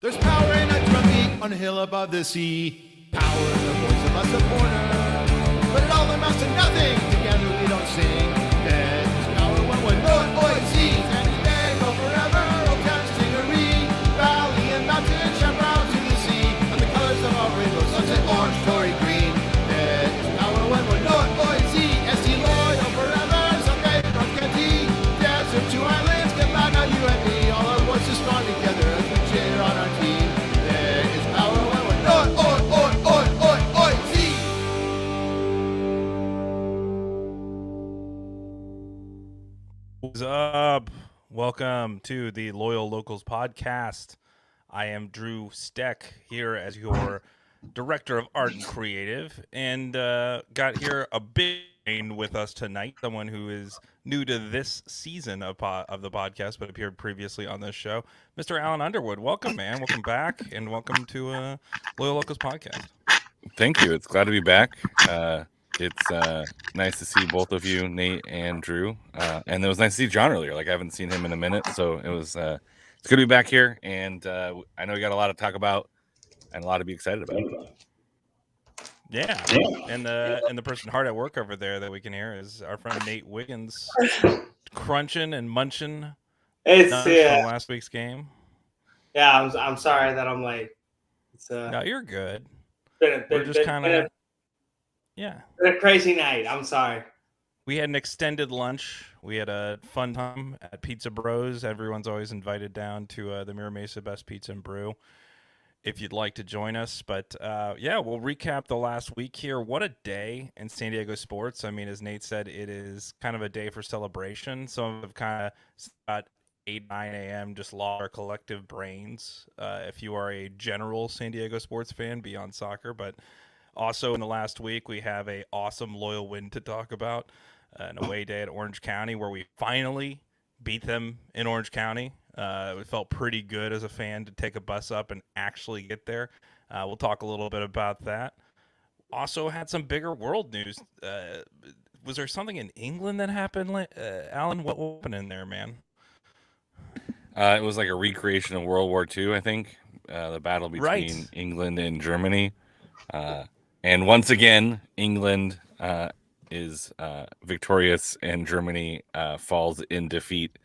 There's power in a drum beat on a hill above the sea. Power in the voice of a supporter. But it all amounts to nothing. Together we don't sing. There's power when we're North Boise. And they go forever. Old Town, Stingery. Valley and mountain, chaparral to the sea. And the colors of our rainbow, sunset, orange, Tory, green. There's power when we're North Boise. ST loyal forever. Someday, North County. Desert to islands, get back on you and me. All our voices strong together as we cheer on our team. There is power when we're North Boise. What's up? Welcome to the Loyal Locals podcast. I am Drew Steck here as your director of art and creative, and got here a big name with us tonight. Someone who is new to this season of the podcast, but appeared previously on this show, Mr. Alan Underwood. Welcome, man. Welcome back, and welcome to Loyal Locals podcast. Thank you. It's glad to be back. It's nice to see both of you, Nate and Drew. And it was nice to see John earlier. Like, I haven't seen him in a minute, so it's good to be back here. And I know we got a lot to talk about and a lot to be excited about. Yeah, and the person hard at work over there that we can hear is our friend Nate Wiggins, crunching and munching. It's from last week's game. Yeah, I'm sorry that I'm late. It's No, you're good. We're just kind of Been a crazy night. I'm sorry. We had an extended lunch. We had a fun time at Pizza Bros. Everyone's always invited down to the Mira Mesa Best Pizza and Brew if you'd like to join us. But yeah, we'll recap the last week here. What a day in San Diego sports. I mean, as Nate said, it is kind of a day for celebration. Some have kind of got 8, 9 a.m. just lost our collective brains. If you are a general San Diego sports fan beyond soccer, but also in the last week, we have a awesome loyal win to talk about. An away day at Orange County where we finally beat them in Orange County. It felt pretty good as a fan to take a bus up and actually get there. We'll talk a little bit about that. Also had some bigger world news. Was there something in England that happened, Alan? What happened in there, man? It was like a recreation of World War II, I think. The battle between England and Germany. And once again, England is victorious and Germany falls in defeat.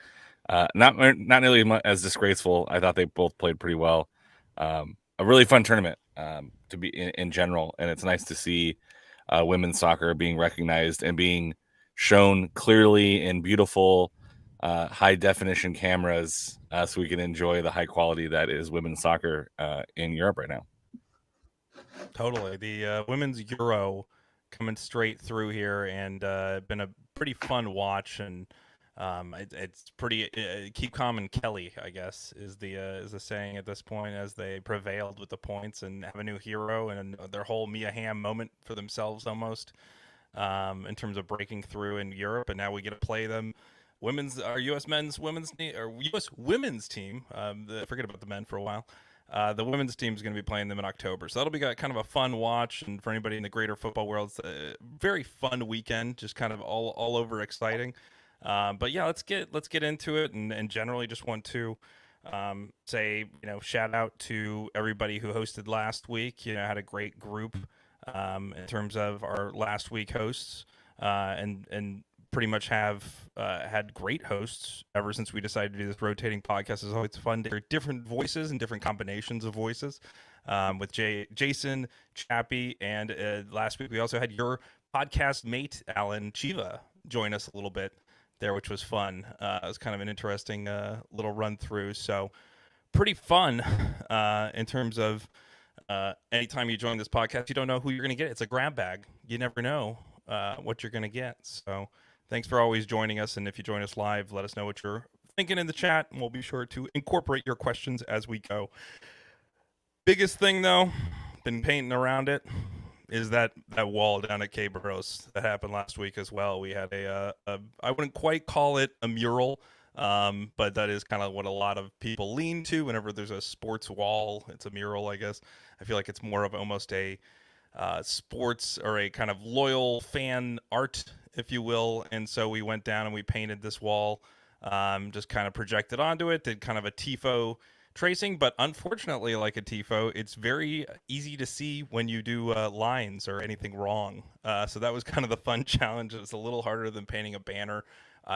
Not nearly as disgraceful. I thought they both played pretty well. A really fun tournament to be in general, and it's nice to see women's soccer being recognized and being shown clearly in beautiful high definition cameras, so we can enjoy the high quality that is women's soccer in Europe right now. Totally. The women's Euro coming straight through here, and been a pretty fun watch. And it's pretty keep calm and Kelly, I guess, is the saying at this point, as they prevailed with the points and have a new hero and their whole Mia Hamm moment for themselves almost, in terms of breaking through in Europe. And now we get to play them. Our U.S. women's team. Forget about the men for a while. The women's team is going to be playing them in October, so that'll be kind of a fun watch. And for anybody in the greater football world, it's a very fun weekend, just kind of all over exciting. But yeah, let's get into it, and generally just want to say, shout out to everybody who hosted last week. Had a great group in terms of our last week hosts, and pretty much have had great hosts ever since we decided to do this rotating podcast. It's always fun to hear different voices and different combinations of voices, with Jason, Chappie, and last week we also had your podcast mate, Alan Chiva, join us a little bit there, which was fun. It was kind of an interesting little run through. So pretty fun in terms of anytime you join this podcast, you don't know who you're going to get. It's a grab bag. You never know what you're going to get. So thanks for always joining us. And if you join us live, let us know what you're thinking in the chat, and we'll be sure to incorporate your questions as we go. Biggest thing, though, been painting around it, is that wall down at Cabros that happened last week as well. We had a I wouldn't quite call it a mural, but that is kind of what a lot of people lean to whenever there's a sports wall. It's a mural, I guess. I feel like it's more of almost a sports or a kind of loyal fan art, if you will. And so we went down and we painted this wall, just kind of projected onto it, did kind of a tifo tracing, but unfortunately, like a TIFO, it's very easy to see when you do lines or anything wrong. So that was kind of the fun challenge. It's a little harder than painting a banner.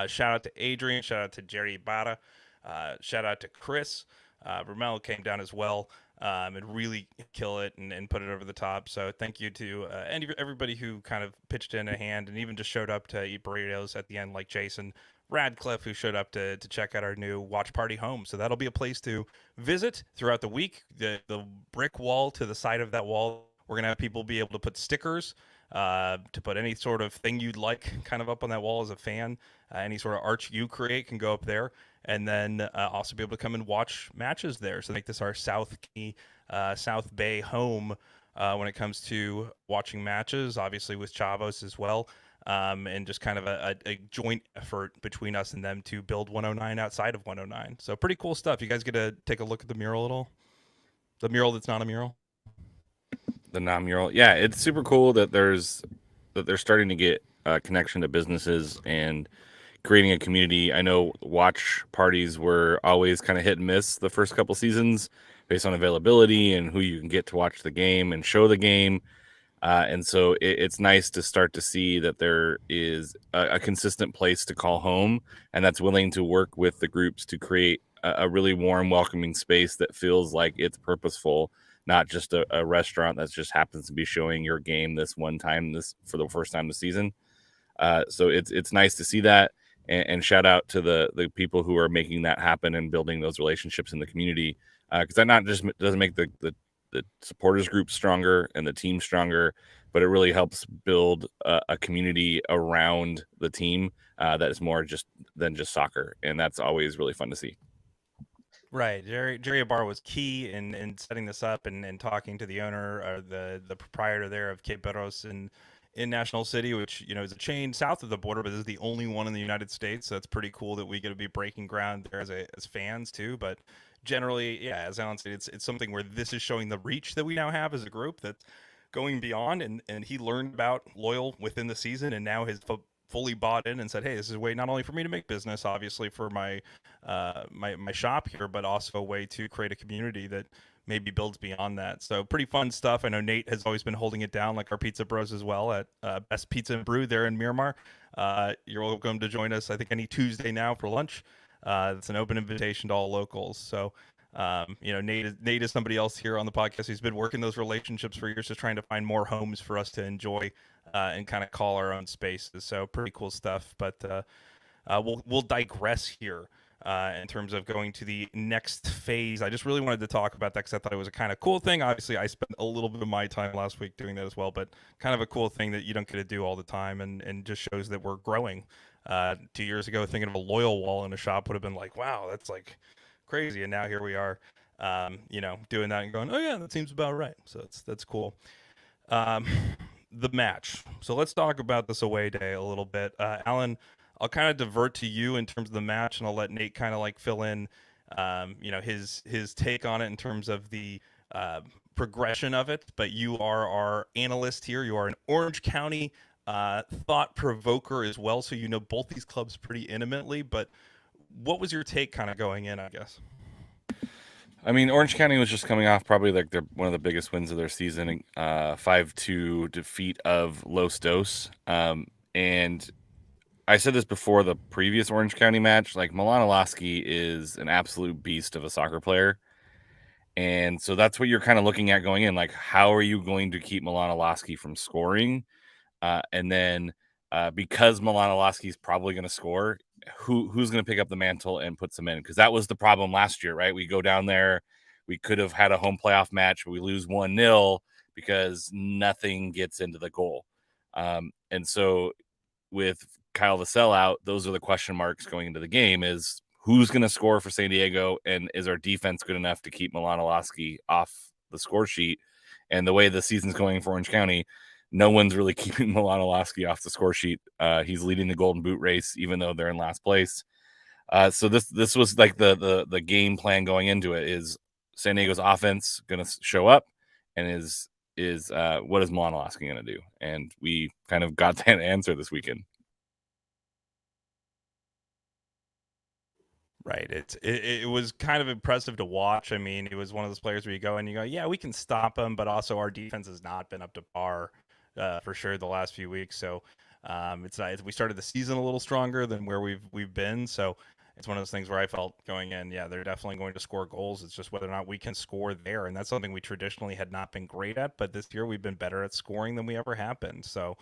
Shout out to Adrian. Shout out to Jerry Ibarra. Shout out to Chris. Rommel came down as well and really kill it and put it over the top. So thank you to everybody who kind of pitched in a hand and even just showed up to eat burritos at the end, like Jason Radcliffe, who showed up to check out our new watch party home. So that'll be a place to visit throughout the week. The brick wall to the side of that wall, we're going to have people be able to put stickers, to put any sort of thing you'd like kind of up on that wall as a fan. Any sort of arch you create can go up there. And then also be able to come and watch matches there. So make this our South Bay home when it comes to watching matches, obviously with Chavos as well. And just kind of a joint effort between us and them to build 109 outside of 109. So pretty cool stuff. You guys get to take a look at the mural at all? The mural that's not a mural? The non-mural. Yeah, it's super cool that they're starting to get a connection to businesses and creating a community. I know watch parties were always kind of hit and miss the first couple seasons based on availability and who you can get to watch the game and show the game. And so it's nice to start to see that there is a consistent place to call home, and that's willing to work with the groups to create a really warm, welcoming space that feels like it's purposeful, not just a restaurant that just happens to be showing your game this one time, for the first time this season. So it's nice to see that. And shout out to the people who are making that happen and building those relationships in the community, because that not just doesn't make the supporters group stronger and the team stronger, but it really helps build a community around the team that is more than just soccer, and that's always really fun to see. Right, Jerry Ibarra was key in setting this up and talking to the owner or the proprietor there of Cape Barros in National City, which is a chain south of the border, but this is the only one in the United States. So that's pretty cool that we get to be breaking ground there as fans too. But generally, yeah, as Alan said, it's something where this is showing the reach that we now have as a group that's going beyond. And he learned about Loyal within the season, and now has fully bought in and said, hey, this is a way not only for me to make business, obviously for my my shop here, but also a way to create a community that maybe builds beyond that. So pretty fun stuff. I know Nate has always been holding it down, like our pizza bros as well, at Best Pizza and Brew there in Miramar. You're welcome to join us, I think, any Tuesday now for lunch. It's an open invitation to all locals. So Nate is somebody else here on the podcast who's been working those relationships for years, just trying to find more homes for us to enjoy and kind of call our own spaces. So pretty cool stuff. But we'll digress here. In terms of going to the next phase, I just really wanted to talk about that because I thought it was a kind of cool thing. Obviously, I spent a little bit of my time last week doing that as well, but kind of a cool thing that you don't get to do all the time, and just shows that we're growing. 2 years ago, thinking of a Loyal wall in a shop would have been like, wow, that's like crazy, and now here we are, doing that and going, oh yeah, that seems about right. So that's cool. The match. So let's talk about this away day a little bit, Alan. I'll kind of divert to you in terms of the match, and I'll let Nate kind of like fill in, his take on it in terms of the progression of it. But you are our analyst here. You are an Orange County thought provoker as well, so you know both these clubs pretty intimately. But what was your take kind of going in, I guess? I mean, Orange County was just coming off probably like one of the biggest wins of their season, 5-2 defeat of Los Dos, and I said this before the previous Orange County match, like Milan Olaski is an absolute beast of a soccer player. And so that's what you're kind of looking at going in. Like, how are you going to keep Milan Olaski from scoring? And then because Milan Olaski is probably going to score, who's going to pick up the mantle and put some in? Because that was the problem last year, right? We go down there. We could have had a home playoff match, but we lose 1-0 because nothing gets into the goal. And so with Kyle the sellout, those are the question marks going into the game: is who's going to score for San Diego, and is our defense good enough to keep Milan Olaski off the score sheet? And the way the season's going for Orange County, no one's really keeping Milan Olaski off the score sheet. He's leading the Golden Boot race, even though they're in last place. So this was like the game plan going into it: is San Diego's offense going to show up, and is what is Milan Olaski going to do? And we kind of got that answer this weekend. Right. It was kind of impressive to watch. I mean, he was one of those players where you go and you go, yeah, we can stop him, but also our defense has not been up to par for sure the last few weeks. So it's not, we started the season a little stronger than where we've been. So it's one of those things where I felt going in, yeah, they're definitely going to score goals. It's just whether or not we can score there, and that's something we traditionally had not been great at. But this year we've been better at scoring than we ever have been. So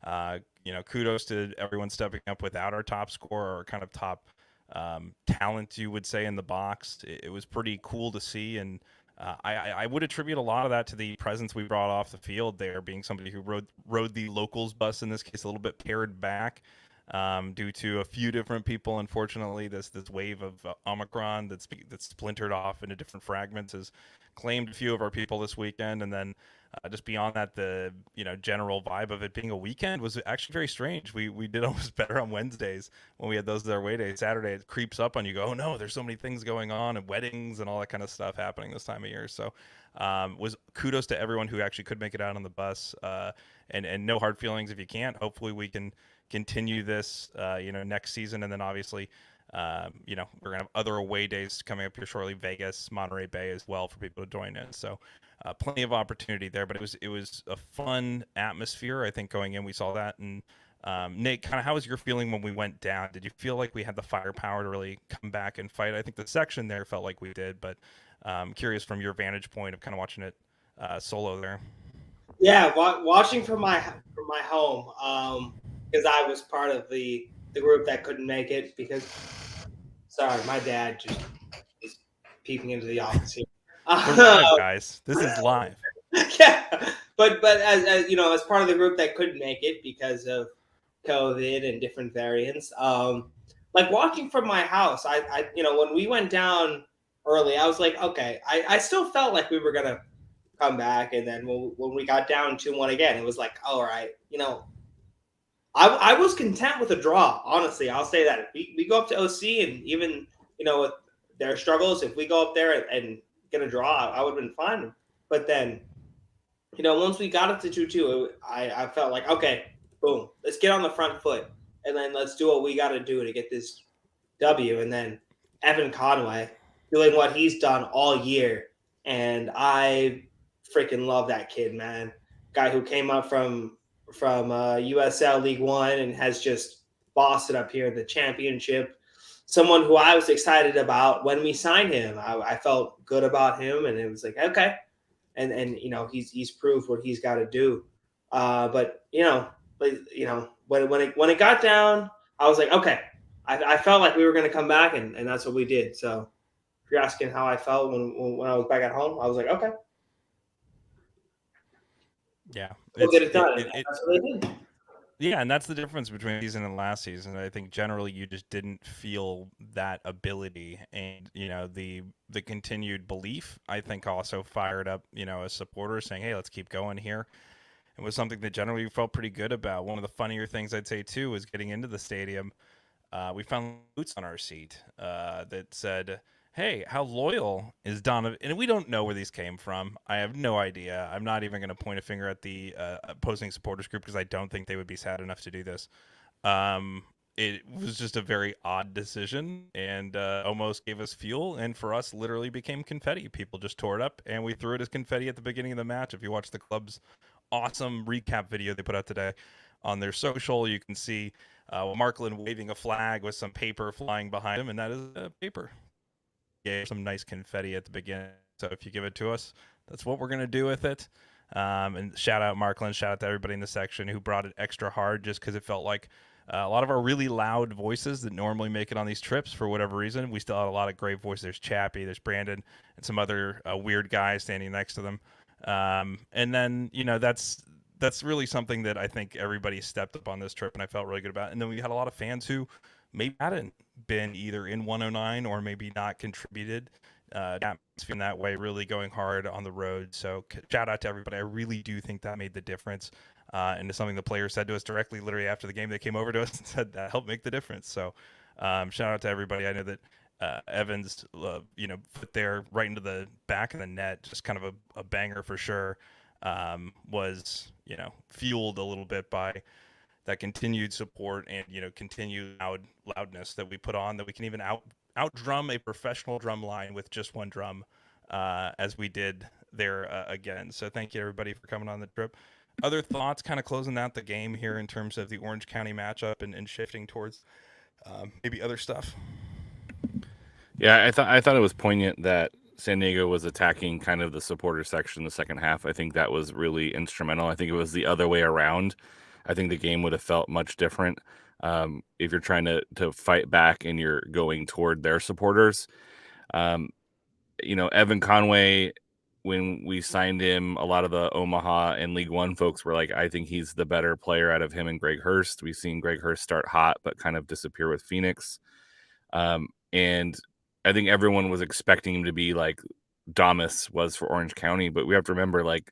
kudos to everyone stepping up without our top scorer or kind of top talent, you would say, in the box. It was pretty cool to see, and I would attribute a lot of that to the presence we brought off the field there, being somebody who rode the locals bus, in this case a little bit pared back due to a few different people. Unfortunately, this wave of Omicron that's splintered off into different fragments has claimed a few of our people this weekend, and then just beyond that, the general vibe of it being a weekend was actually very strange. We did almost better on Wednesdays when we had those their way days. Saturday it creeps up on you. Go, oh no, there's so many things going on and weddings and all that kind of stuff happening this time of year. So was kudos to everyone who actually could make it out on the bus. And no hard feelings if you can't. Hopefully we can continue this next season, and then obviously we're gonna have other away days coming up here shortly, Vegas, Monterey Bay as well, for people to join in. So plenty of opportunity there, but it was a fun atmosphere. I think going in we saw that. And Nate, kind of how was your feeling when we went down? Did you feel like we had the firepower to really come back and fight? I think the section there felt like we did, but curious from your vantage point of kind of watching it solo there. Yeah, watching from my home, because I was part of the group that couldn't make it because, sorry, my dad just is peeping into the office here. We're live, guys. This is live. Yeah, but as you know, as part of the group that couldn't make it because of COVID and different variants, like watching from my house, I when we went down early, I was like, okay, I still felt like we were gonna come back, and then when we got down 2-1 again, it was like, all right, I was content with a draw. Honestly, I'll say that if we go up to OC, and even with their struggles, if we go up there and get a draw, I would have been fine. But then, once we got up to 2-2, I felt like, okay, boom, let's get on the front foot, and then let's do what we got to do to get this W. And then Evan Conway doing what he's done all year, and I freaking love that kid, man. Guy who came up from USL League One and has just bossed it up here in the championship. Someone who I was excited about when we signed him. I felt good about him, and it was like, okay. And he's proved what he's got to do. But when it got down, I was like, okay. I felt like we were going to come back, and that's what we did. So if you're asking how I felt when I was back at home, I was like, okay. Yeah. We'll get it done. That's what they did. Yeah, and that's the difference between season and last season. I think generally you just didn't feel that ability, and the continued belief, I think, also fired up a supporter saying, hey, let's keep going here. It was something that generally we felt pretty good about. One of the funnier things I'd say too was getting into the stadium. We found boots on our seat that said, hey, how loyal is Donovan? And we don't know where these came from. I have no idea. I'm not even going to point a finger at the opposing supporters group because I don't think they would be sad enough to do this. It was just a very odd decision, and almost gave us fuel, and for us literally became confetti. People just tore it up, and we threw it as confetti at the beginning of the match. If you watch the club's awesome recap video they put out today on their social, you can see Markland waving a flag with some paper flying behind him, and that is paper. Gave some nice confetti at the beginning. So if you give it to us, that's what we're going to do with it. And shout out Markland, shout out to everybody in the section who brought it extra hard, just because it felt like a lot of our really loud voices that normally make it on these trips, for whatever reason, we still had a lot of great voices. There's Chappie, there's Brandon, and some other weird guys standing next to them. And then, that's really something that I think everybody stepped up on this trip, and I felt really good about it. And then we had a lot of fans who maybe hadn't been either in 109 or maybe not contributed in that way, really going hard on the road. So shout out to everybody. I really do think that made the difference. And it's something the players said to us directly, literally after the game. They came over to us and said that helped make the difference. So shout out to everybody. I know that Evans, put there right into the back of the net, just kind of a banger for sure, was, fueled a little bit by that continued support and continued loudness that we put on, that we can even outdrum a professional drum line with just one drum, as we did there again. So thank you everybody for coming on the trip. Other thoughts, kind of closing out the game here in terms of the Orange County matchup and shifting towards maybe other stuff. Yeah, I thought it was poignant that San Diego was attacking kind of the supporter section in the second half. I think that was really instrumental. I think it was the other way around. I think the game would have felt much different if you're trying to fight back and you're going toward their supporters. Evan Conway, when we signed him, a lot of the Omaha and League One folks were like, I think he's the better player out of him and Greg Hurst. We've seen Greg Hurst start hot, but kind of disappear with Phoenix. And I think everyone was expecting him to be like Damas was for Orange County, but we have to remember, like,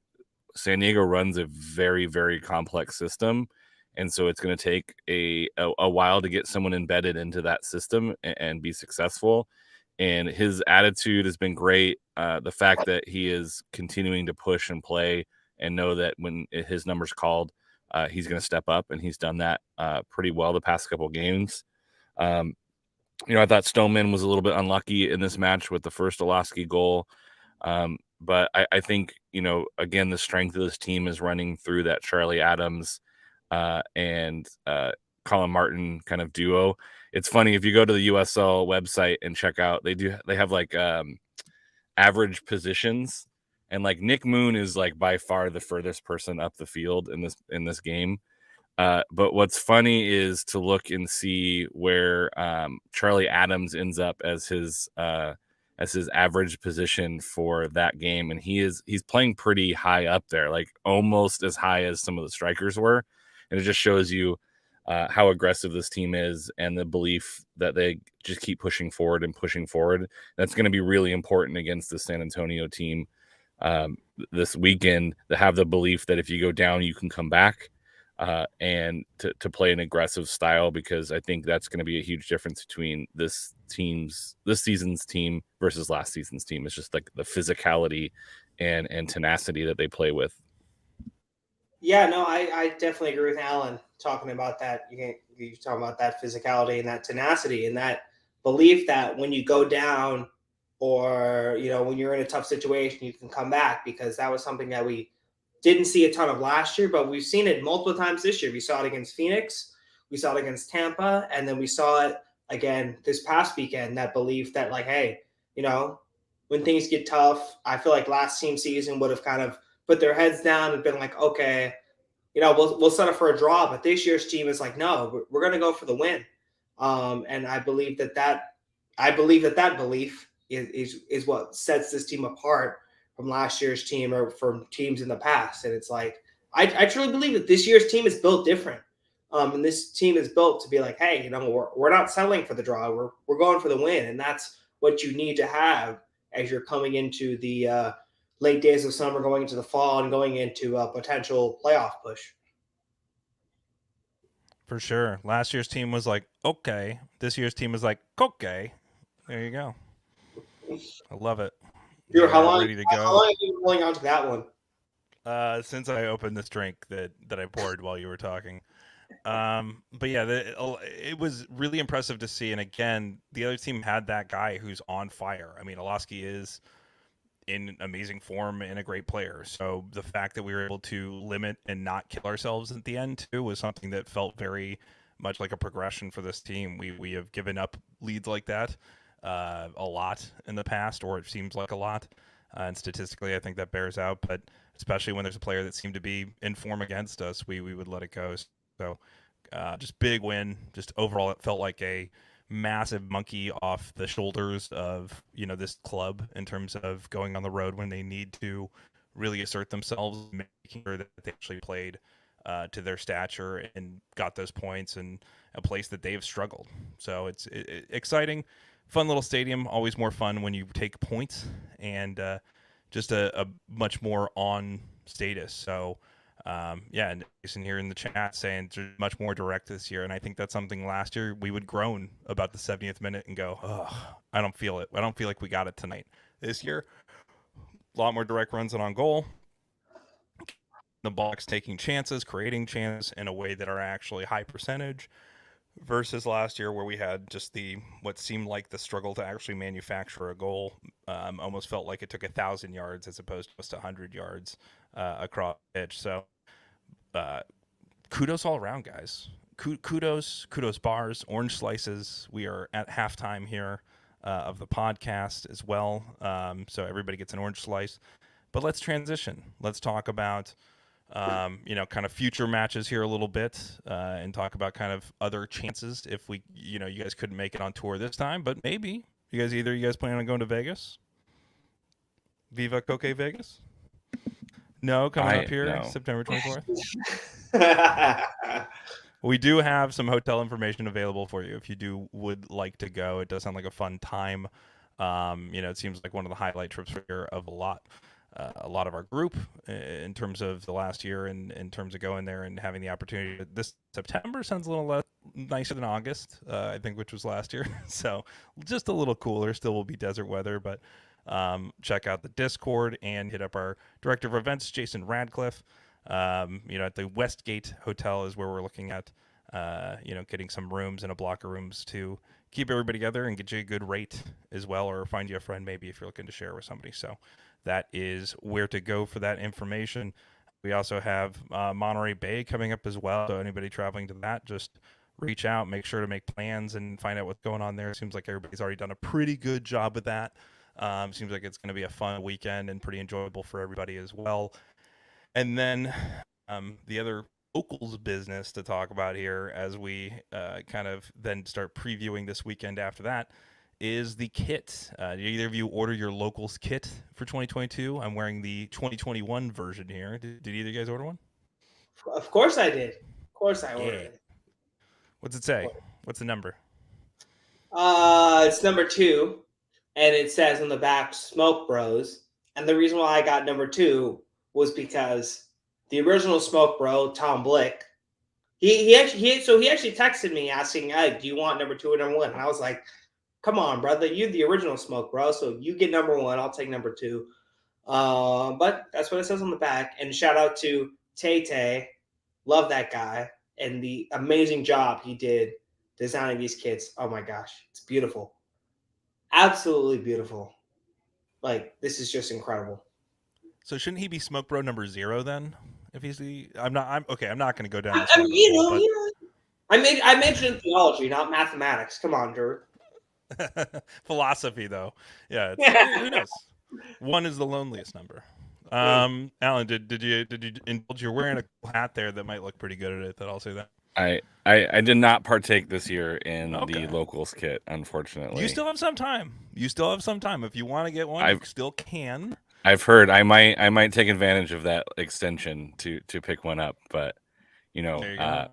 San Diego runs a very, very complex system. And so it's going to take a while to get someone embedded into that system and be successful. And his attitude has been great. The fact that he is continuing to push and play and know that when his number's called, he's going to step up, and he's done that pretty well the past couple of games. I thought Stoneman was a little bit unlucky in this match with the first Olaski goal. But I think, again, the strength of this team is running through that Charlie Adams and Colin Martin kind of duo. It's funny, if you go to the USL website and check out, they have like average positions, and like Nick Moon is like by far the furthest person up the field in this game. But what's funny is to look and see where Charlie Adams ends up as his average position for that game, and he's playing pretty high up there, like almost as high as some of the strikers were, and it just shows you how aggressive this team is and the belief that they just keep pushing forward and pushing forward. That's going to be really important against the San Antonio team this weekend, to have the belief that if you go down, you can come back. And to play an aggressive style, because I think that's going to be a huge difference between this season's team versus last season's team. It's just like the physicality and tenacity that they play with. Yeah, no, I definitely agree with Alan talking about that. You're talking about that physicality and that tenacity and that belief that when you go down, or when you're in a tough situation, you can come back, because that was something that we didn't see a ton of last year, but we've seen it multiple times this year. We saw it against Phoenix, we saw it against Tampa, and then we saw it again this past weekend, that belief that, like, hey, when things get tough, I feel like last team season would have kind of put their heads down and been like, okay, we'll settle for a draw. But this year's team is like, no, we're going to go for the win. And I believe that belief is what sets this team apart from last year's team or from teams in the past. And it's like, I truly believe that this year's team is built different. And this team is built to be like, hey, we're not settling for the draw. We're going for the win. And that's what you need to have as you're coming into the late days of summer, going into the fall, and going into a potential playoff push. For sure. Last year's team was like, okay. This year's team is like, okay. There you go. I love it. Drew, how long have you been holding on to that one? Since I opened this drink that I poured while you were talking. But yeah, it was really impressive to see. And again, the other team had that guy who's on fire. I mean, Olaski is in amazing form and a great player. So the fact that we were able to limit and not kill ourselves at the end too was something that felt very much like a progression for this team. We have given up leads like that a lot in the past, or it seems like a lot. And statistically, I think that bears out. But especially when there's a player that seemed to be in form against us, we would let it go. So just big win. Just overall, it felt like a massive monkey off the shoulders of this club in terms of going on the road when they need to really assert themselves, making sure that they actually played to their stature and got those points in a place that they've struggled. So it's exciting, fun little stadium. Always more fun when you take points, and just a much more on status. So and Jason here in the chat saying it's much more direct this year, and I think that's something last year we would groan about the 70th minute and go, oh, I don't feel it. I don't feel like we got it tonight. This year, a lot more direct runs and on goal. The box taking chances, creating chances in a way that are actually high percentage, versus last year where we had just what seemed like the struggle to actually manufacture a goal. Almost felt like it took 1,000 yards as opposed to just 100 yards across the pitch. So kudos all around, guys. Kudos bars, orange slices. We are at halftime here of the podcast as well. So everybody gets an orange slice. But let's transition. Let's talk about kind of future matches here a little bit, and talk about kind of other chances if you guys couldn't make it on tour this time, but maybe you guys plan on going to Vegas? Viva Coque Vegas? No, coming up here no. September 24th. We do have some hotel information available for you if you would like to go. It does sound like a fun time. It seems like one of the highlight trips here of a lot of our group in terms of the last year and in terms of going there and having the opportunity. This September sounds a little nicer than August, I think, which was last year. So just a little cooler. Still will be desert weather, but check out the Discord and hit up our director of events, Jason Radcliffe. At the Westgate Hotel is where we're looking at, getting some rooms and a block of rooms to keep everybody together and get you a good rate as well, or find you a friend maybe if you're looking to share with somebody. So that is where to go for that information. We also have Monterey Bay coming up as well. So anybody traveling to that, just reach out, make sure to make plans and find out what's going on there. It seems like everybody's already done a pretty good job with that. Seems like it's going to be a fun weekend and pretty enjoyable for everybody as well. And then the other locals business to talk about here as we kind of then start previewing this weekend after that is the kit. Did either of you order your locals kit for 2022? I'm wearing the 2021 version here. Did either of you guys order one? Of course I did. Of course I ordered it. What's it say? What's the number? It's number 2, and it says on the back, Smoke Bros. And the reason why I got number 2 was because the original Smoke Bro, Tom Blick, he actually texted me asking, "Hey, do you want number 2 or number 1?" And I was like, "Come on, brother, you're the original Smoke Bro, so you get number 1. I'll take number 2." But that's what it says on the back. And shout out to Tay, love that guy and the amazing job he did designing these kits. Oh my gosh, it's beautiful, absolutely beautiful. Like, this is just incredible. So shouldn't he be Smoke Bro number 0 then? If he's I'm not going to go down this I majored in theology, not mathematics. Come on, Drew. Philosophy, though. Yeah. Who knows? 1 is the loneliest number. Alan, did you indulge? You're wearing a cool hat there that might look pretty good at it. That I'll say that. I did not partake this year in the locals kit, unfortunately. You still have some time. If you want to get one, you still can. I've heard I might take advantage of that extension to pick one up, but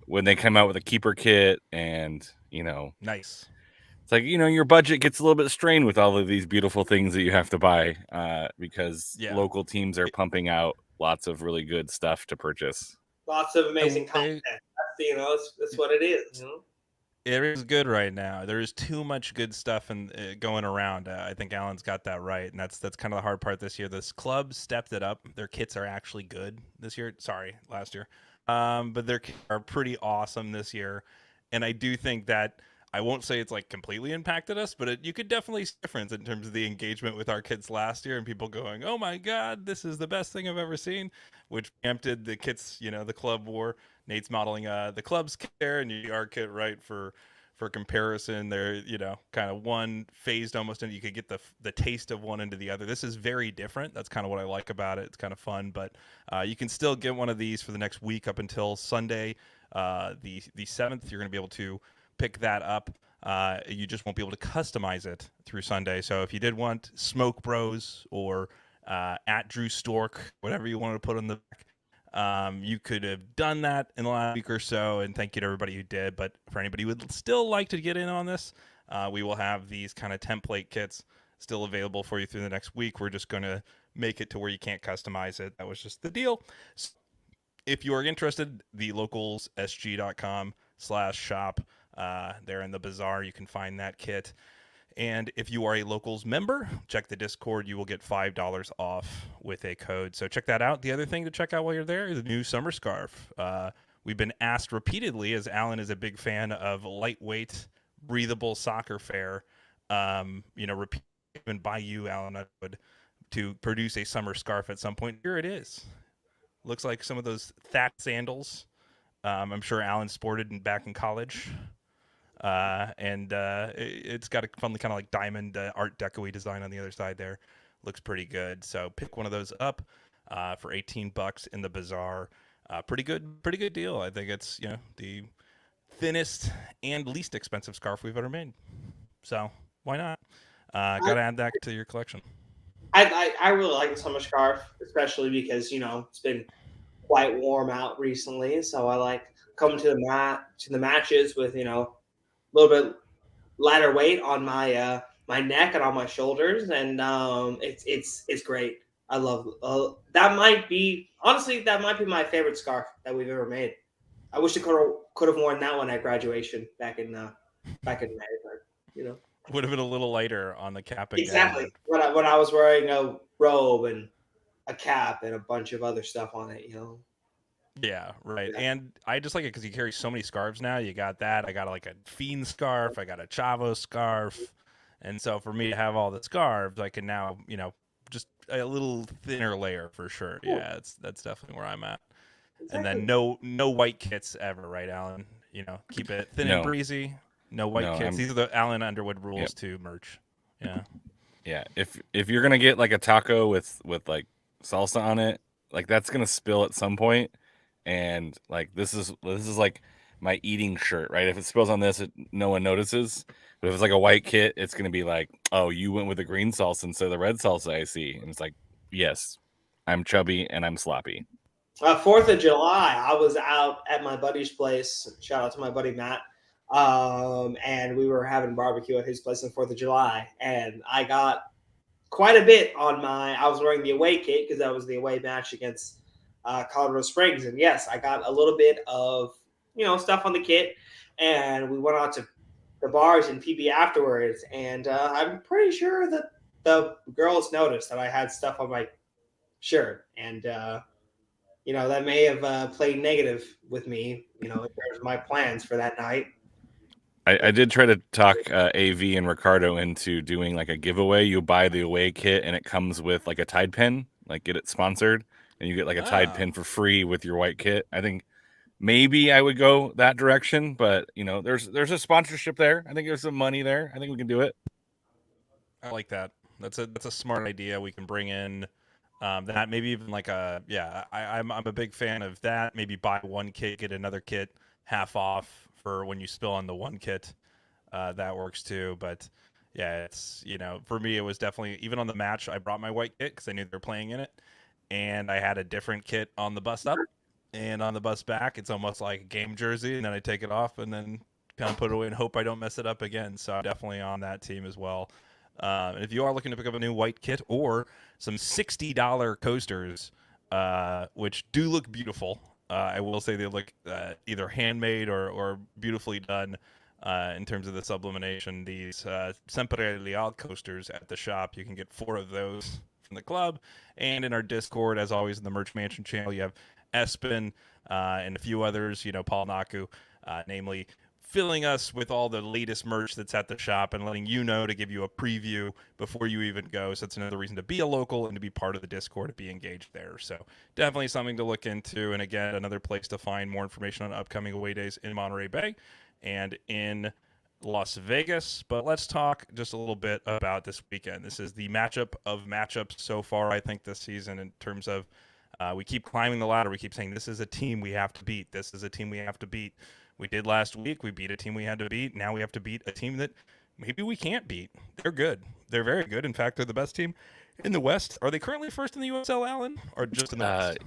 when they come out with a keeper kit and nice. It's like, your budget gets a little bit strained with all of these beautiful things that you have to buy because local teams are pumping out lots of really good stuff to purchase. Lots of amazing content. That's what it is. It is good right now. There is too much good stuff going around. I think Alan's got that right, and that's kind of the hard part this year. This club stepped it up. Their kits are actually good this year. Sorry, last year. But their kits are pretty awesome this year, and I do think that I won't say it's like completely impacted us, but you could definitely see a difference in terms of the engagement with our kits last year and people going, "Oh my God, this is the best thing I've ever seen," which preempted the kits, the club wore. Nate's modeling the club's kit there and our kit, right, for comparison. They're, kind of one phased almost, and you could get the taste of one into the other. This is very different. That's kind of what I like about it. It's kind of fun, but you can still get one of these for the next week up until Sunday, the 7th. You're going to be able to pick that up. You just won't be able to customize it through Sunday. So if you did want Smoke Bros or at Drew Stork, whatever you wanted to put on the back, you could have done that in the last week or so, and thank you to everybody who did. But for anybody who would still like to get in on this, we will have these kind of template kits still available for you through the next week. We're just going to make it to where you can't customize it. That was just the deal. So if you are interested, the localssg.com/shop, there in the bazaar, you can find that kit. And if you are a Locals member, check the Discord. You will get $5 off with a code. So check that out. The other thing to check out while you're there is the new summer scarf. we've been asked repeatedly, as Alan is a big fan of lightweight, breathable soccer fare, even by you, Alan Underwood, to produce a summer scarf at some point. Here it is. Looks like some of those thatch sandals. I'm sure Alan sported back in college. It's got a fun kind of like diamond Art Deco-y design on the other side there. Looks pretty good. So pick one of those up for $18 in the bazaar. Pretty good deal. I think it's the thinnest and least expensive scarf we've ever made. So why not? Got to add that to your collection. I really like the summer scarf, especially because it's been quite warm out recently. So I like coming to the matches with a little bit lighter weight on my my neck and on my shoulders, and it's great. I love that. Might be my favorite scarf that we've ever made. I wish I could have worn that one at graduation back in May, but would have been a little lighter on the cap again. Exactly. When I was wearing a robe and a cap and a bunch of other stuff on it, Yeah, right. Yeah. And I just like it because you carry so many scarves now. You got that. I got like a Fiend scarf. I got a Chavo scarf. And so for me to have all the scarves, I can now, just a little thinner layer for sure. Cool. Yeah, that's definitely where I'm at. Exactly. And then no white kits ever, right, Alan? Keep it thin and breezy. No white kits. These are the Alan Underwood rules to merch. Yeah. Yeah. If you're gonna get like a taco with like salsa on it, like that's gonna spill at some point. And like this is like my eating shirt, right? If it spills on this, no one notices. But if it's like a white kit, it's gonna be like, oh, you went with the green salsa instead of the red salsa, I see. And it's like, yes, I'm chubby and I'm sloppy. 4th of July, I was out at my buddy's place. Shout out to my buddy Matt. And we were having barbecue at his place on 4th of July. And I got quite a bit on I was wearing the away kit because that was the away match against Colorado Springs. And yes, I got a little bit of, stuff on the kit. And we went out to the bars in PB afterwards. And I'm pretty sure that the girls noticed that I had stuff on my shirt. And, that may have played negative with me, in terms of my plans for that night. I did try to talk AV and Ricardo into doing like a giveaway. You buy the away kit and it comes with like a Tide pin, like get it sponsored, and you get like a Tide pin for free with your white kit. I think maybe I would go that direction, but there's a sponsorship there. I think there's some money there. I think we can do it. I like that. That's a smart idea. We can bring in that, maybe even like I'm a big fan of that. Maybe buy one kit, get another kit half off for when you spill on the one kit. That works too. But yeah, it's for me it was definitely, even on the match, I brought my white kit because I knew they were playing in it, and I had a different kit on the bus up, and on the bus back it's almost like a game jersey, and then I take it off and then kind of put it away and hope I don't mess it up again. So I'm definitely on that team as well. And if you are looking to pick up a new white kit or some $60 coasters, which do look beautiful, I will say they look either handmade or beautifully done in terms of the sublimation. These Sempre Leal coasters at the shop, you can get 4 of those from the club. And in our Discord, as always, in the Merch Mansion channel, you have Espen and a few others, Paul Naku, namely, filling us with all the latest merch that's at the shop and letting to give you a preview before you even go. So that's another reason to be a local and to be part of the Discord, to be engaged there. So definitely something to look into. And again, another place to find more information on upcoming away days in Monterey Bay and in Las Vegas. But let's talk just a little bit about this weekend. This is the matchup of matchups so far, I think, this season, in terms of we keep climbing the ladder. We keep saying this is a team we have to beat. This is a team we have to beat. We did last week. We beat a team we had to beat. Now we have to beat a team that maybe we can't beat. They're good. They're very good. In fact, they're the best team in the West. Are they currently first in the USL, Alan, or just in the West?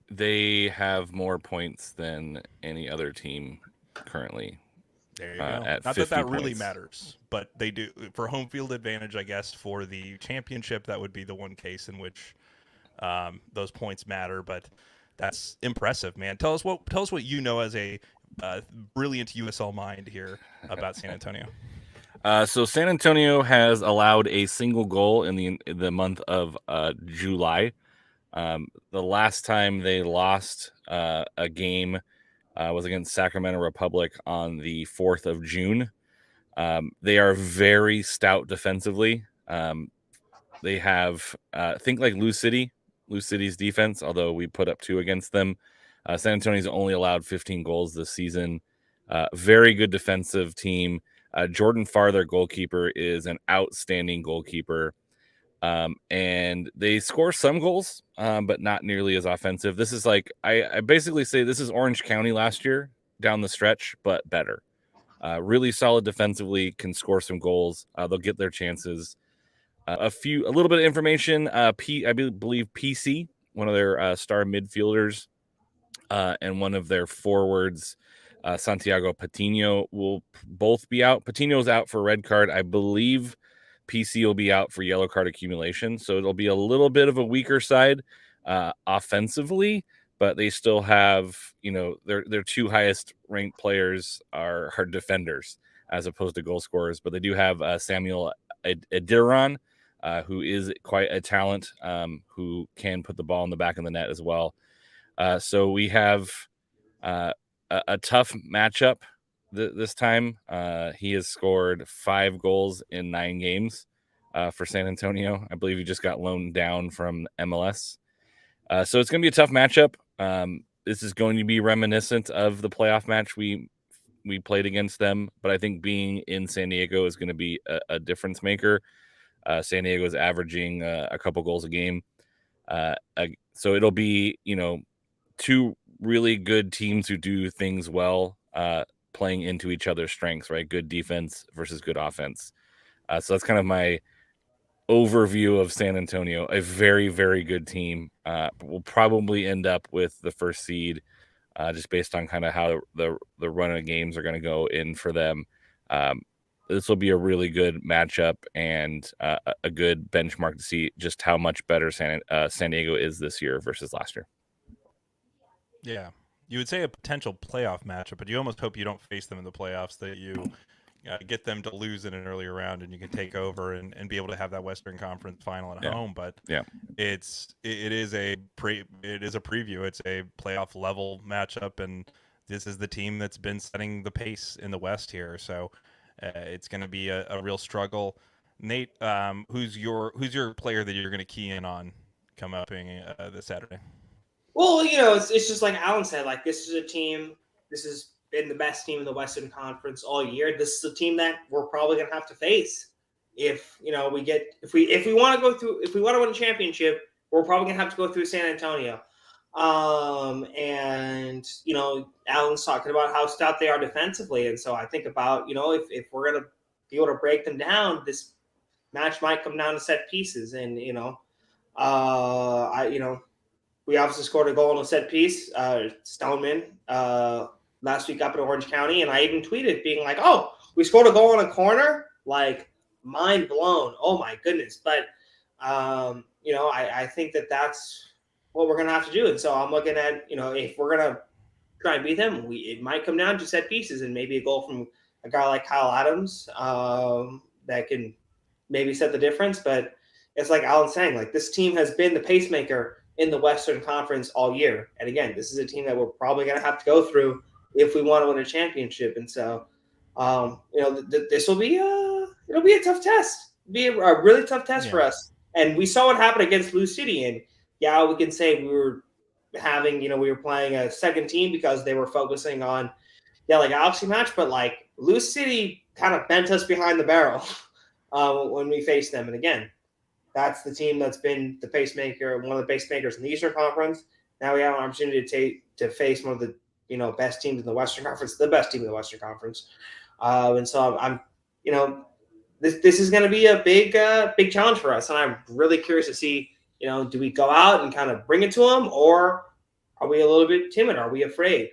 They have more points than any other team currently. There you go. Not that really matters, but they do. For home field advantage, I guess, for the championship, that would be the one case in which those points matter. But that's impressive, man. Tell us what you know as a brilliant USL mind here about San Antonio. So San Antonio has allowed a single goal in the month of July. The last time they lost a game was against Sacramento Republic on the 4th of June. They are very stout defensively. They have, think like Lou City's defense, although we put up 2 against them. San Antonio's only allowed 15 goals this season. Very good defensive team. Jordan Farr, their goalkeeper, is an outstanding goalkeeper. And they score some goals, but not nearly as offensive. This is like, I basically say this is Orange County last year down the stretch, but better. Really solid defensively, can score some goals. They'll get their chances. A little bit of information. I believe PC, one of their star midfielders, and one of their forwards, Santiago Patino, will both be out. Patino's out for a red card. I believe PC will be out for yellow card accumulation. So it'll be a little bit of a weaker side offensively, but they still have, their 2 highest ranked players are defenders as opposed to goal scorers. But they do have Samuel Adiran, who is quite a talent, who can put the ball in the back of the net as well. So we have a tough matchup this time. He has scored 5 goals in 9 games for San Antonio. I believe he just got loaned down from MLS. So it's going to be a tough matchup. This is going to be reminiscent of the playoff match we played against them, but I think being in San Diego is going to be a difference maker. San Diego is averaging a couple goals a game. So it'll be, 2 really good teams who do things well, playing into each other's strengths, right? Good defense versus good offense. So that's kind of my overview of San Antonio. A very, very good team. Will probably end up with the first seed, just based on kind of how the run of games are going to go in for them. This will be a really good matchup and a good benchmark to see just how much better San Diego is this year versus last year. Yeah, you would say a potential playoff matchup, but you almost hope you don't face them in the playoffs, that you get them to lose in an earlier round and you can take over and be able to have that Western Conference final at home. But it is a preview. It's a playoff level matchup, and this is the team that's been setting the pace in the West here. So it's going to be a real struggle. Nate, who's your player that you're going to key in on come up this Saturday? Well, it's just like Alan said. Like, this is a team. This has been the best team in the Western Conference all year. This is a team that we're probably going to have to face if we want to win a championship. We're probably going to have to go through San Antonio. And Alan's talking about how stout they are defensively, and so I think about if we're going to be able to break them down, this match might come down to set pieces, and we obviously scored a goal on a set piece, Stoneman, last week up in Orange County. And I even tweeted being like, oh, we scored a goal on a corner, like, mind blown. Oh my goodness. But, I think that's what we're going to have to do. And so I'm looking at, if we're going to try and beat them, it might come down to set pieces and maybe a goal from a guy like Kyle Adams that can maybe set the difference. But it's like Alan's saying, like, this team has been the pacemaker in the Western Conference all year. And again, this is a team that we're probably going to have to go through if we want to win a championship. And so, this will be it'll be a tough test. It'll be a really tough test for us. And we saw what happened against Lou City. And we can say we were playing a second team because they were focusing on Galaxy match, but like Lou City kind of bent us behind the barrel when we faced them. And again, that's the team that's been the pacemaker, one of the pacemakers in the Eastern Conference. Now we have an opportunity to face one of the best teams in the Western Conference, the best team in the Western Conference. And so I'm this is going to be a big challenge for us, and I'm really curious to see do we go out and kind of bring it to them, or are we a little bit timid? Are we afraid?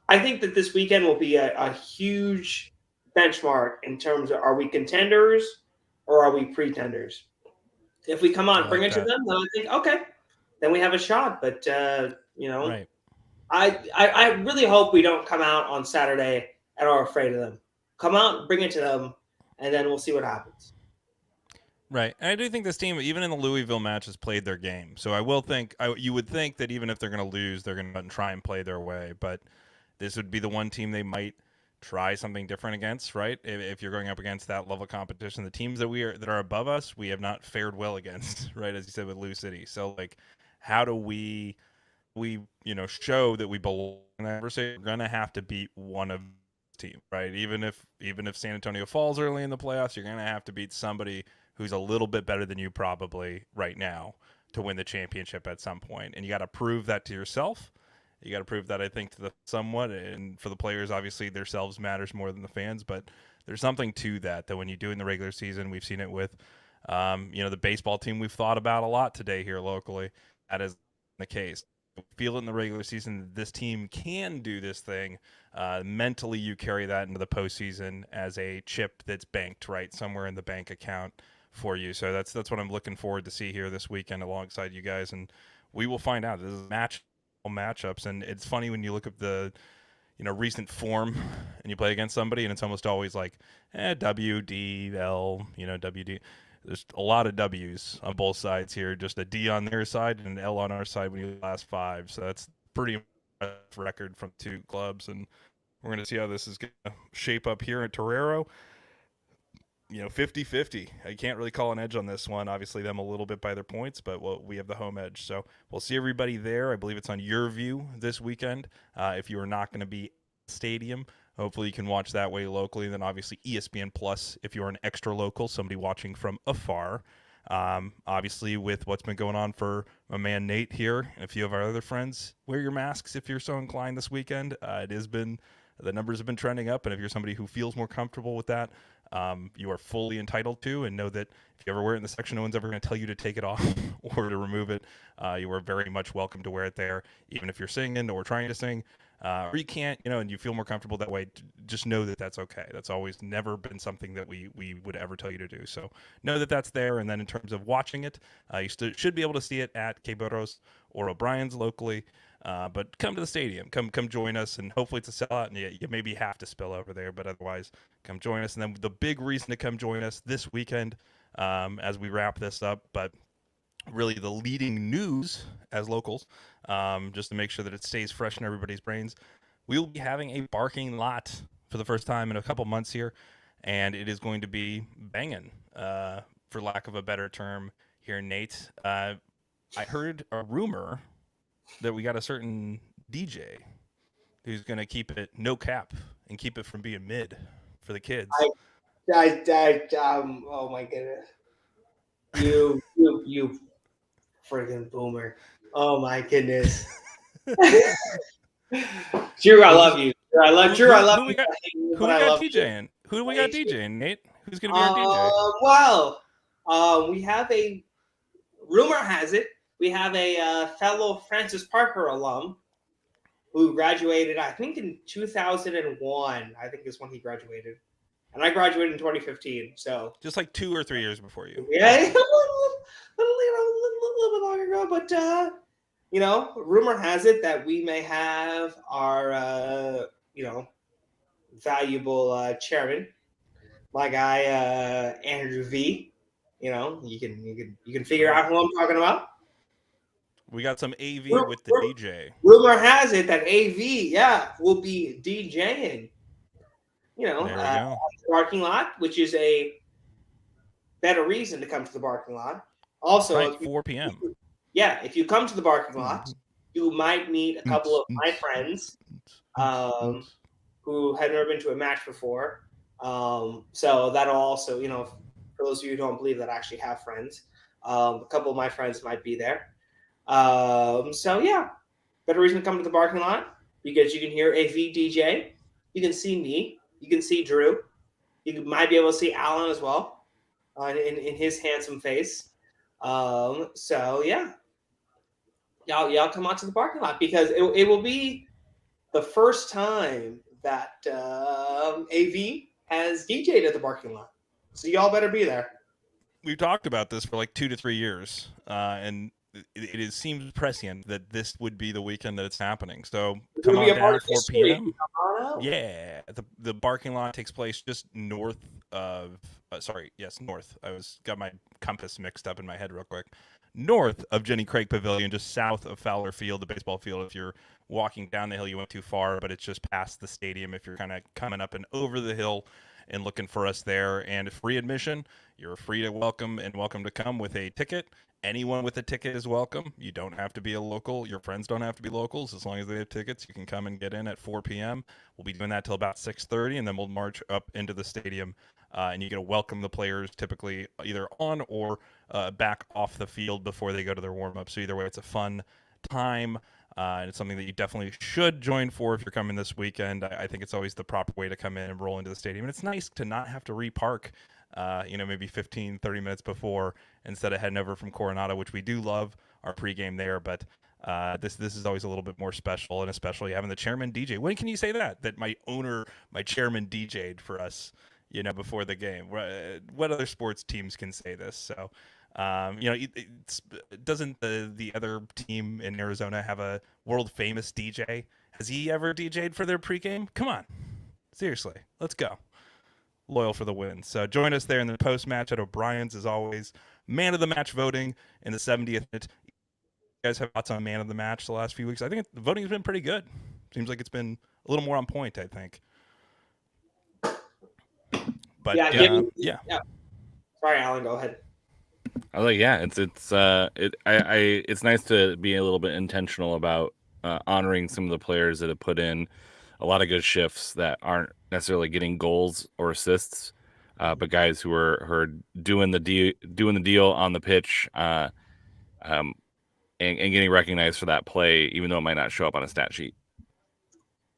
I think that this weekend will be a huge benchmark in terms of, are we contenders or are we pretenders? If we come on and bring it to them, then I think, okay, then we have a shot. But, right. I really hope we don't come out on Saturday and are afraid of them. Come out, bring it to them, and then we'll see what happens. Right, and I do think this team, even in the Louisville match, has played their game. So you would think that even if they're going to lose, they're going to try and play their way. But this would be the one team they might try something different against, right? If you're going up against that level of competition, the teams that are above us, we have not fared well against, right? As you said with Lou City. So like, how do we show that we belong in that conversation? We're going to have to beat one of team, right? Even if San Antonio falls early in the playoffs, you're going to have to beat somebody who's a little bit better than you probably right now to win the championship at some point. And you got to prove that to yourself. You got to prove that, I think, to the somewhat, and for the players, obviously, themselves matters more than the fans. But there's something to that when you do in the regular season. We've seen it with, the baseball team we've thought about a lot today here locally. That is the case. Feel it in the regular season. This team can do this thing. Mentally, you carry that into the postseason as a chip that's banked right somewhere in the bank account for you. So that's what I'm looking forward to see here this weekend alongside you guys, and we will find out. This is matchups, and it's funny when you look at the recent form and you play against somebody, and it's almost always like W D L, W D. There's a lot of W's on both sides here, just a D on their side and an L on our side when you last 5. So that's pretty impressive record from 2 clubs, and we're going to see how this is going to shape up here at Torero. 50-50. I can't really call an edge on this one. Obviously, them a little bit by their points, but we have the home edge. So we'll see everybody there. I believe it's on Your View this weekend. If you are not going to be at the stadium, hopefully you can watch that way locally. And then obviously ESPN Plus if you're an extra local, somebody watching from afar. Obviously, with what's been going on for my man Nate here and a few of our other friends, wear your masks if you're so inclined this weekend. The numbers have been trending up, and if you're somebody who feels more comfortable with that, you are fully entitled to, and know that if you ever wear it in the section, no one's ever going to tell you to take it off or to remove it. You are very much welcome to wear it there, even if you're singing or trying to sing, or you can't, and you feel more comfortable that way. Just know that that's okay. That's always never been something that we would ever tell you to do. So know that that's there. And then in terms of watching it, you should be able to see it at Caboros or O'Brien's locally. But come to the stadium, come join us, and hopefully it's a sellout, and you maybe have to spill over there, but otherwise come join us. And then the big reason to come join us this weekend, as we wrap this up, but really the leading news as locals, just to make sure that it stays fresh in everybody's brains, we will be having a parking lot for the first time in a couple months here, and it is going to be banging, for lack of a better term here, Nate. I heard a rumor that we got a certain DJ who's going to keep it no cap and keep it from being mid for the kids. Oh my goodness. You friggin' boomer. Oh my goodness. Drew, I love you. I love you. Who we got DJing? Who do we got DJing, Nate? Who's going to be our DJ? We have rumor has it, we have a fellow Francis Parker alum who graduated, I think, in 2001. I think is when he graduated. And I graduated in 2015. So just like 2 or 3 years before you. Yeah, a little bit longer ago. But, rumor has it that we may have our, valuable chairman, my guy, Andrew V. You can figure out who I'm talking about. We got some AV with the DJ. Rumor has it that AV, will be DJing. The parking lot, which is a better reason to come to the parking lot. Also, right, 4 p.m. If you come to the parking lot, you might meet a couple of my friends who had never been to a match before. So that'll also, for those of you who don't believe that I actually have friends, a couple of my friends might be there. Better reason to come to the parking lot because you can hear AV DJ. You can see me. You can see Drew. You might be able to see Alan as well in his handsome face. Y'all come out to the parking lot because it will be the first time that AV has DJ'd at the parking lot. So y'all better be there. We've talked about this for like 2 to 3 years, and it seems prescient that this would be the weekend that it's happening. So You'll come be on a part down of at 4 history if you p.m. come on out. Yeah, the parking lot takes place just north of. North. I got my compass mixed up in my head real quick. North of Jenny Craig Pavilion, just south of Fowler Field, the baseball field. If you're walking down the hill, you went too far, but it's just past the stadium. If you're kind of coming up and over the hill and looking for us there, and free admission, you're free to welcome to come with a ticket. Anyone with a ticket is welcome. You don't have to be a local. Your friends don't have to be locals. As long as they have tickets, you can come and get in at 4 p.m. We'll be doing that till about 6:30, and then we'll march up into the stadium, and you get to welcome the players, typically either on or back off the field before they go to their warm-up. So either way, it's a fun time, and it's something that you definitely should join for if you're coming this weekend. I think it's always the proper way to come in and roll into the stadium, and it's nice to not have to repark. Maybe 15, 30 minutes before instead of heading over from Coronado, which we do love our pregame there. But this is always a little bit more special, and especially having the chairman DJ. When can you say that my chairman DJ'd for us, before the game? What other sports teams can say this? So, doesn't the other team in Arizona have a world famous DJ? Has he ever DJ'd for their pregame? Come on, seriously, let's go. Loyal for the win. So join us there in the post-match at O'Brien's, as always. Man of the match voting in the 70th minute. You guys have thoughts on man of the match the last few weeks? I think the voting has been pretty good. Seems like it's been a little more on point, I think. But yeah. Sorry, Alan, go ahead. I was like, yeah, it's nice to be a little bit intentional about honoring some of the players that have put in a lot of good shifts that aren't necessarily getting goals or assists, but guys who are doing the deal on the pitch, and getting recognized for that play, even though it might not show up on a stat sheet.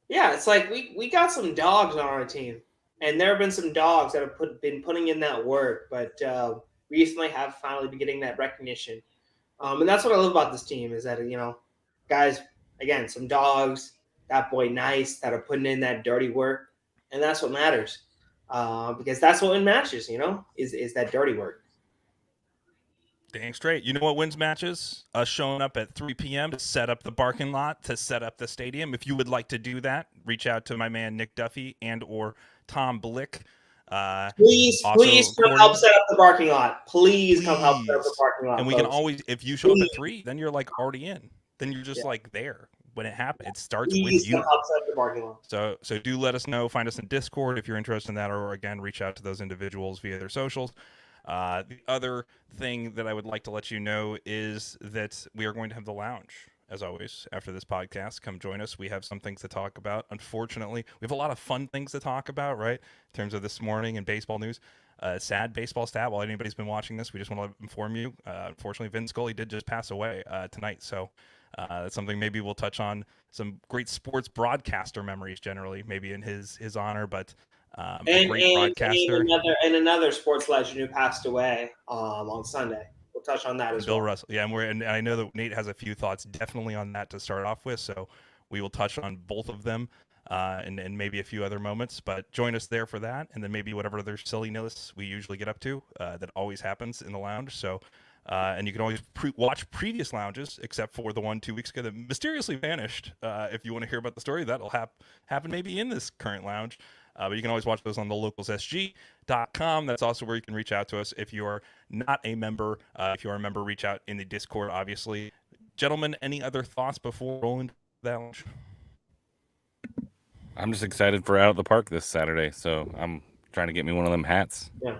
Yeah, it's like we got some dogs on our team, and there have been some dogs that have been putting in that work, but recently have finally been getting that recognition. And that's what I love about this team is that guys, again, some dogs. That boy nice that are putting in that dirty work, and that's what matters, because that's what wins matches. Is that dirty work. Dang straight. You know what wins matches? Us showing up at 3 p.m. to set up the parking lot, to set up the stadium. If you would like to do that, reach out to my man Nick Duffy and or Tom Blick. Please come help set up the parking lot. Please come help set up the parking lot. And we can always, if you show up at 3, then you're like already in. Then you're just like there. When it happens, it starts with you. So do let us know. Find us in Discord if you're interested in that, or again, reach out to those individuals via their socials. The other thing that I would like to let you know is that we are going to have the lounge, as always, after this podcast. Come join us. We have some things to talk about. Unfortunately, we have a lot of fun things to talk about, right? In terms of this morning and baseball news. Sad baseball stat. While anybody's been watching this, we just want to inform you. Unfortunately, Vin Scully did just pass away tonight. So that's something maybe we'll touch on. Some great sports broadcaster memories, generally, maybe in his honor. But a great broadcaster. And another sports legend who passed away on Sunday. We'll touch on that as well. Bill Russell. Yeah, and I know that Nate has a few thoughts definitely on that to start off with. So we will touch on both of them. And maybe a few other moments, but join us there for that, and then maybe whatever other silliness we usually get up to that always happens in the lounge. So, and you can always watch previous lounges, except for the one 2 weeks ago that mysteriously vanished. If you want to hear about the story, that'll happen maybe in this current lounge. But you can always watch those on thelocalsSG.com. That's also where you can reach out to us if you are not a member. If you are a member, reach out in the Discord, obviously. Gentlemen, any other thoughts before rolling that lounge? I'm just excited for Out at the Park this Saturday, so I'm trying to get me one of them hats. Yeah.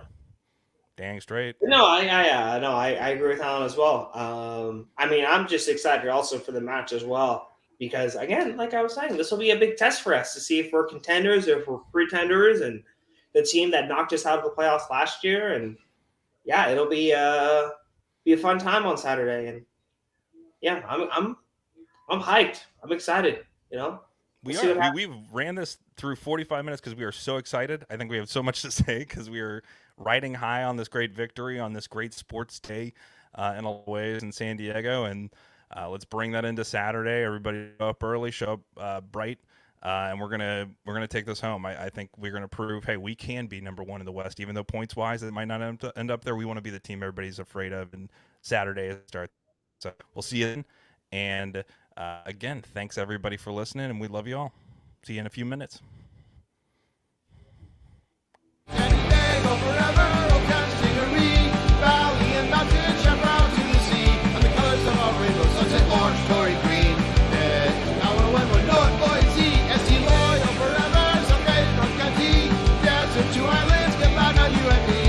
Dang straight. No, I agree with Alan as well. I'm just excited also for the match as well because, again, like I was saying, this will be a big test for us to see if we're contenders or if we're pretenders, and the team that knocked us out of the playoffs last year. And yeah, it'll be a fun time on Saturday. And yeah, I'm hyped. I'm excited. We've ran this through 45 minutes because we are so excited. I think we have so much to say because we are riding high on this great victory, on this great sports day in all ways in San Diego. And let's bring that into Saturday. Everybody show up early, show up bright, and we're gonna take this home. I think we're gonna prove, hey, we can be number one in the West, even though points wise it might not end up there. We want to be the team everybody's afraid of. And Saturday is start. So we'll see you then. And again, thanks everybody for listening, and we love you all. See you in a few minutes. Any day or forever, oh Castingery, valley and mountain, chaparral to the sea, and the colors of our rainbow, sunset, orange, glory, green. It's power when we're North Boise, ST loyal forever, some great North County, desert to islands, goodbye now you and me.